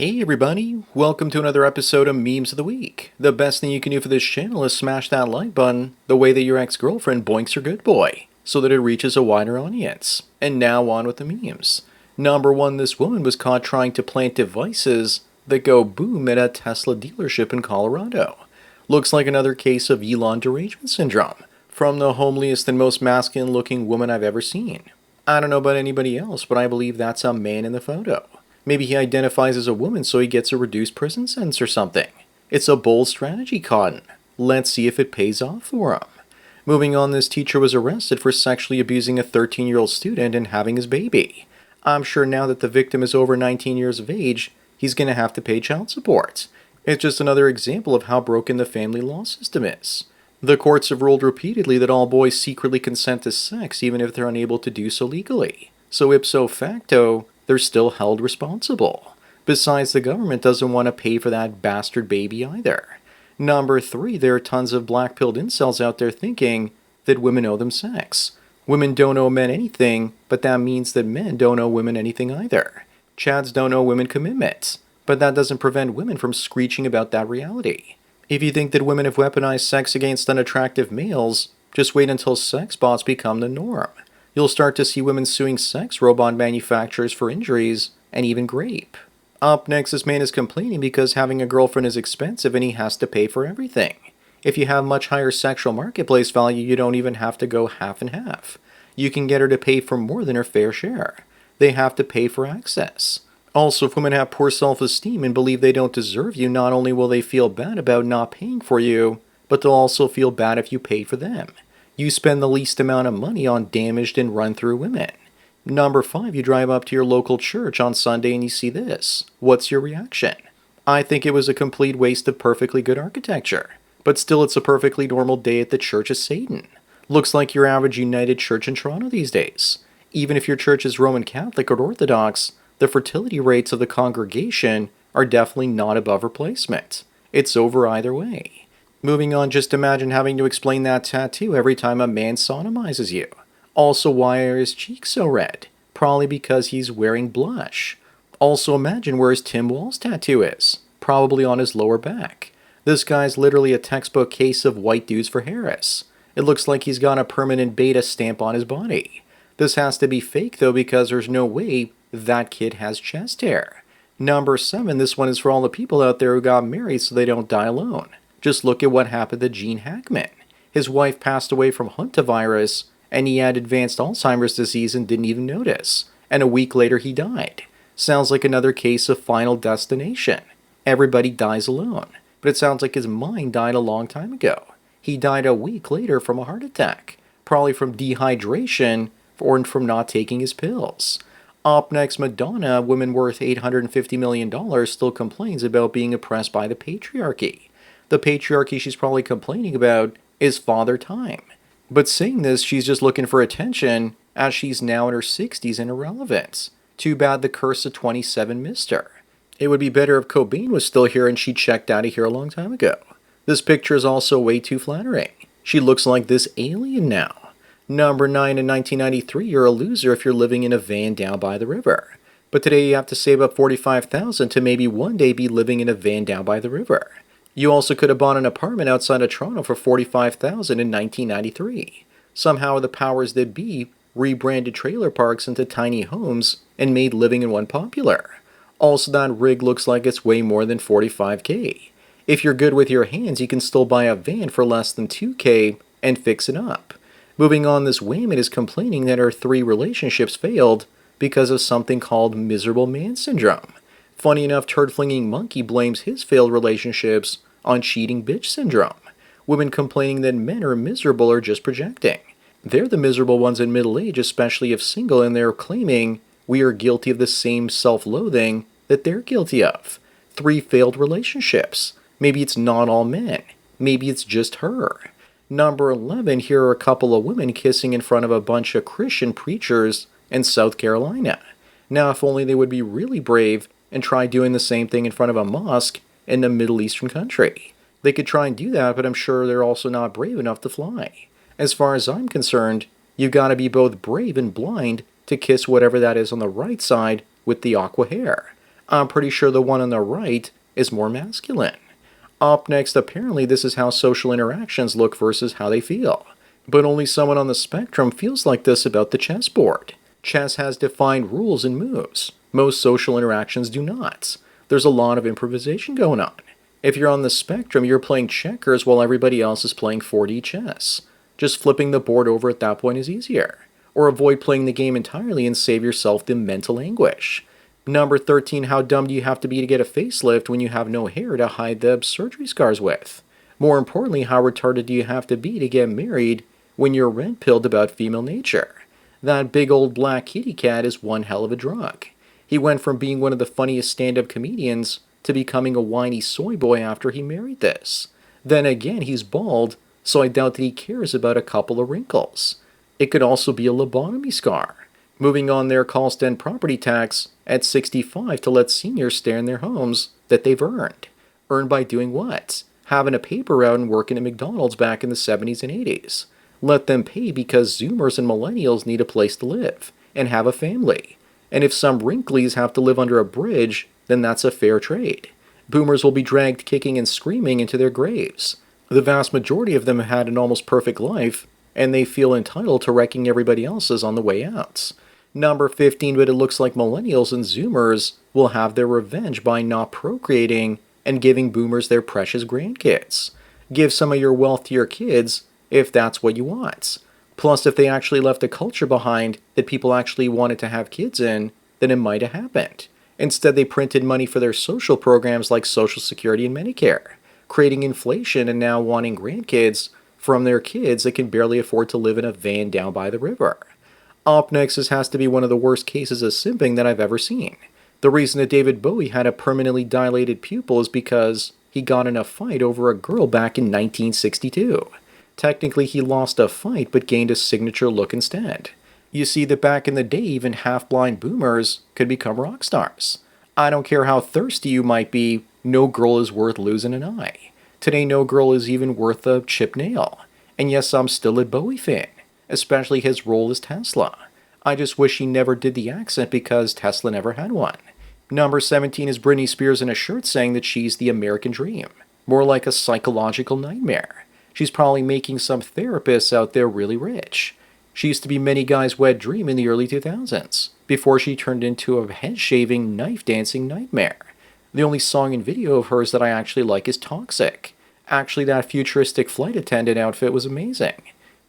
Hey everybody, welcome to another episode of Memes of the Week. The best thing you can do for this channel is smash that like button the way that your ex-girlfriend boinks her good boy, so that it reaches a wider audience. And now on with the memes. Number 1, this woman was caught trying to plant devices that go boom at a Tesla dealership in Colorado. Looks like another case of Elon derangement syndrome, from the homeliest and most masculine looking woman I've ever seen. I don't know about anybody else, but I believe that's a man in the photo. Maybe he identifies as a woman so he gets a reduced prison sentence or something. It's a bold strategy, Cotton. Let's see if it pays off for him. Moving on, this teacher was arrested for sexually abusing a 13-year-old student and having his baby. I'm sure now that the victim is over 19 years of age, he's going to have to pay child support. It's just another example of how broken the family law system is. The courts have ruled repeatedly that all boys secretly consent to sex even if they're unable to do so legally. So ipso facto, they're still held responsible. Besides, the government doesn't want to pay for that bastard baby either. Number 3, there are tons of black-pilled incels out there thinking that women owe them sex. Women don't owe men anything, but that means that men don't owe women anything either. Chads don't owe women commitment, but that doesn't prevent women from screeching about that reality. If you think that women have weaponized sex against unattractive males, just wait until sex bots become the norm. You'll start to see women suing sex robot manufacturers for injuries and even rape. Up next, this man is complaining because having a girlfriend is expensive and he has to pay for everything. If you have much higher sexual marketplace value, you don't even have to go half and half. You can get her to pay for more than her fair share. They have to pay for access. Also, if women have poor self-esteem and believe they don't deserve you, not only will they feel bad about not paying for you, but they'll also feel bad if you pay for them. You spend the least amount of money on damaged and run-through women. Number 5, you drive up to your local church on Sunday and you see this. What's your reaction? I think it was a complete waste of perfectly good architecture. But still, it's a perfectly normal day at the Church of Satan. Looks like your average United Church in Toronto these days. Even if your church is Roman Catholic or Orthodox, the fertility rates of the congregation are definitely not above replacement. It's over either way. Moving on, just imagine having to explain that tattoo every time a man sodomizes you. Also, why are his cheeks so red? Probably because he's wearing blush. Also, imagine where his Tim Walz tattoo is. Probably on his lower back. This guy's literally a textbook case of white dudes for Harris. It looks like he's got a permanent beta stamp on his body. This has to be fake though, because there's no way that kid has chest hair. Number 7, this one is for all the people out there who got married so they don't die alone. Just look at what happened to Gene Hackman. His wife passed away from hantavirus, and he had advanced Alzheimer's disease and didn't even notice. And a week later he died. Sounds like another case of Final Destination. Everybody dies alone. But it sounds like his mind died a long time ago. He died a week later from a heart attack. Probably from dehydration or from not taking his pills. Up next, Madonna, a woman worth $850 million, still complains about being oppressed by the patriarchy. The patriarchy she's probably complaining about is father time. But saying this, she's just looking for attention, as she's now in her 60s and irrelevant. Too bad the curse of 27 missed her. It would be better if Cobain was still here and she checked out of here a long time ago. This picture is also way too flattering. She looks like this alien now. Number 9, in 1993, you're a loser if you're living in a van down by the river. But today you have to save up $45,000 to maybe one day be living in a van down by the river. You also could have bought an apartment outside of Toronto for $45,000 in 1993. Somehow the powers that be rebranded trailer parks into tiny homes and made living in one popular. Also, that rig looks like it's way more than $45K. If you're good with your hands, you can still buy a van for less than $2K and fix it up. Moving on, this woman is complaining that her 3 relationships failed because of something called miserable man syndrome. Funny enough, turd-flinging monkey blames his failed relationships on cheating bitch syndrome. Women complaining that men are miserable are just projecting. They're the miserable ones in middle age, especially if single, and they're claiming we are guilty of the same self-loathing that they're guilty of. 3 failed relationships. Maybe it's not all men. Maybe it's just her. Number 11, here are a couple of women kissing in front of a bunch of Christian preachers in South Carolina. Now, if only they would be really brave and try doing the same thing in front of a mosque in a Middle Eastern country. They could try and do that, but I'm sure they're also not brave enough to fly. As far as I'm concerned, you've got to be both brave and blind to kiss whatever that is on the right side with the aqua hair. I'm pretty sure the one on the right is more masculine. Up next, apparently this is how social interactions look versus how they feel. But only someone on the spectrum feels like this about the chessboard. Chess has defined rules and moves. Most social interactions do not. There's a lot of improvisation going on. If you're on the spectrum, you're playing checkers while everybody else is playing 4D chess. Just flipping the board over at that point is easier. Or avoid playing the game entirely and save yourself the mental anguish. Number 13, how dumb do you have to be to get a facelift when you have no hair to hide the surgery scars with? More importantly, how retarded do you have to be to get married when you're red-pilled about female nature? That big old black kitty cat is one hell of a drug. He went from being one of the funniest stand-up comedians to becoming a whiny soy boy after he married this. Then again, he's bald, so I doubt that he cares about a couple of wrinkles. It could also be a lobotomy scar. Moving on, there calls to end property tax at 65 to let seniors stay in their homes that they've earned. Earned by doing what? Having a paper route and working at McDonald's back in the 70s and 80s. Let them pay because Zoomers and Millennials need a place to live and have a family. And if some wrinklies have to live under a bridge, then that's a fair trade. Boomers will be dragged kicking and screaming into their graves. The vast majority of them have had an almost perfect life, and they feel entitled to wrecking everybody else's on the way out. Number 15, but it looks like Millennials and Zoomers will have their revenge by not procreating and giving Boomers their precious grandkids. Give some of your wealth to your kids if that's what you want. Plus, if they actually left a culture behind that people actually wanted to have kids in, then it might have happened. Instead, they printed money for their social programs like Social Security and Medicare, creating inflation and now wanting grandkids from their kids that can barely afford to live in a van down by the river. Up next, this has to be one of the worst cases of simping that I've ever seen. The reason that David Bowie had a permanently dilated pupil is because he got in a fight over a girl back in 1962. Technically, he lost a fight but gained a signature look instead. You see that back in the day, even half-blind boomers could become rock stars. I don't care how thirsty you might be, no girl is worth losing an eye. Today, no girl is even worth a chipped nail. And yes, I'm still a Bowie fan, especially his role as Tesla. I just wish he never did the accent because Tesla never had one. Number 17 is Britney Spears in a shirt saying that she's the American dream. More like a psychological nightmare. She's probably making some therapists out there really rich. She used to be many guys' wet dream in the early 2000s, before she turned into a head-shaving, knife-dancing nightmare. The only song and video of hers that I actually like is Toxic. Actually, that futuristic flight attendant outfit was amazing.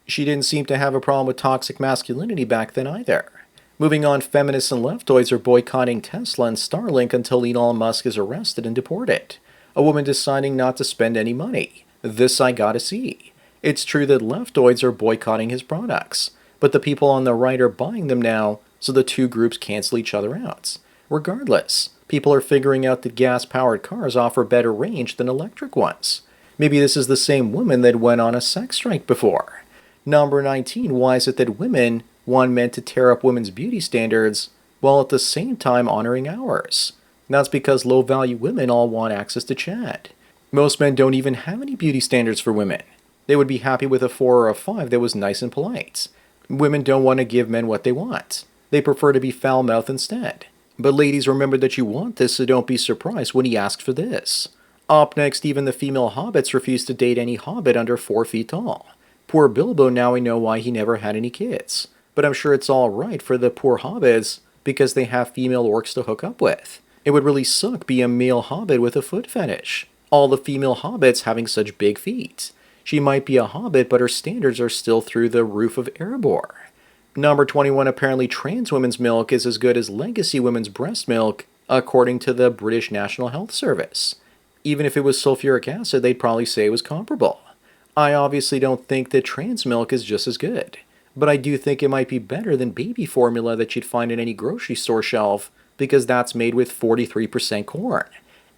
She didn't seem to have a problem with toxic masculinity back then either. Moving on, feminists and leftoids are boycotting Tesla and Starlink until Elon Musk is arrested and deported. A woman deciding not to spend any money. This I gotta see. It's true that leftoids are boycotting his products, but the people on the right are buying them now, so the two groups cancel each other out. Regardless, people are figuring out that gas-powered cars offer better range than electric ones. Maybe this is the same woman that went on a sex strike before. Number 19, why is it that women want men to tear up women's beauty standards while at the same time honoring ours? That's because low-value women all want access to Chad. Most men don't even have any beauty standards for women. They would be happy with a 4 or a 5 that was nice and polite. Women don't want to give men what they want. They prefer to be foul-mouthed instead. But ladies, remember that you want this, so don't be surprised when he asks for this. Up next, even the female hobbits refuse to date any hobbit under 4 feet tall. Poor Bilbo, now we know why he never had any kids. But I'm sure it's alright for the poor hobbits because they have female orcs to hook up with. It would really suck being a male hobbit with a foot fetish. All the female hobbits having such big feet. She might be a hobbit, but her standards are still through the roof of Erebor. Number 21, apparently trans women's milk is as good as legacy women's breast milk, according to the British National Health Service. Even if it was sulfuric acid, they'd probably say it was comparable. I obviously don't think that trans milk is just as good, but I do think it might be better than baby formula that you'd find in any grocery store shelf, because that's made with 43% corn.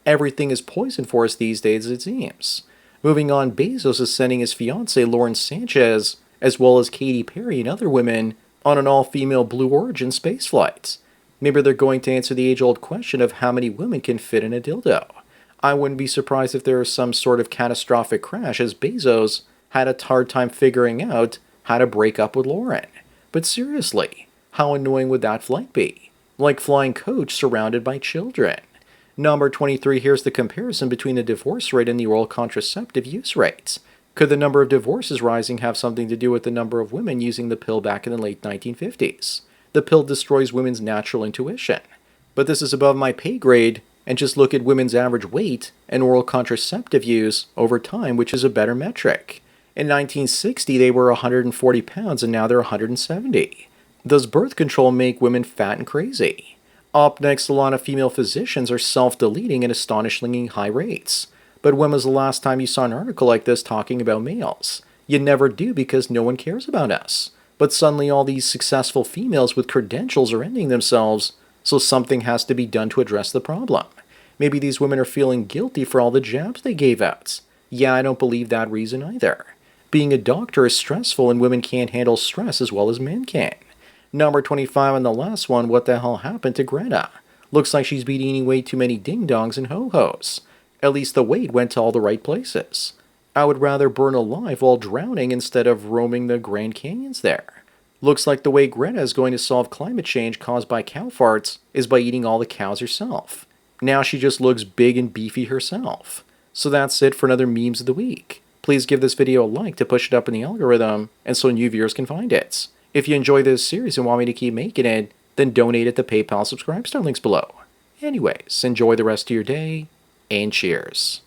Everything is poison for us these days, it seems. Moving on, Bezos is sending his fiancée Lauren Sanchez, as well as Katy Perry and other women, on an all-female Blue Origin spaceflight. Maybe they're going to answer the age-old question of how many women can fit in a dildo. I wouldn't be surprised if there was some sort of catastrophic crash, as Bezos had a hard time figuring out how to break up with Lauren. But seriously, how annoying would that flight be? Like flying coach surrounded by children. Number 23, here's the comparison between the divorce rate and the oral contraceptive use rates. Could the number of divorces rising have something to do with the number of women using the pill back in the late 1950s? The pill destroys women's natural intuition. But this is above my pay grade, and just look at women's average weight and oral contraceptive use over time, which is a better metric. In 1960, they were 140 pounds, and now they're 170. Does birth control make women fat and crazy? Up next, a lot of female physicians are self-deleting at astonishingly high rates. But when was the last time you saw an article like this talking about males? You never do because no one cares about us. But suddenly all these successful females with credentials are ending themselves, so something has to be done to address the problem. Maybe these women are feeling guilty for all the jabs they gave out. Yeah, I don't believe that reason either. Being a doctor is stressful and women can't handle stress as well as men can. Number 25 on the last one, what the hell happened to Greta? Looks like she's been eating way too many ding-dongs and ho-hos. At least the weight went to all the right places. I would rather burn alive while drowning instead of roaming the Grand Canyons there. Looks like the way Greta is going to solve climate change caused by cow farts is by eating all the cows herself. Now she just looks big and beefy herself. So that's it for another Memes of the Week. Please give this video a like to push it up in the algorithm and so new viewers can find it. If you enjoy this series and want me to keep making it, then donate at the PayPal subscribe star links below. Anyways, enjoy the rest of your day, and cheers.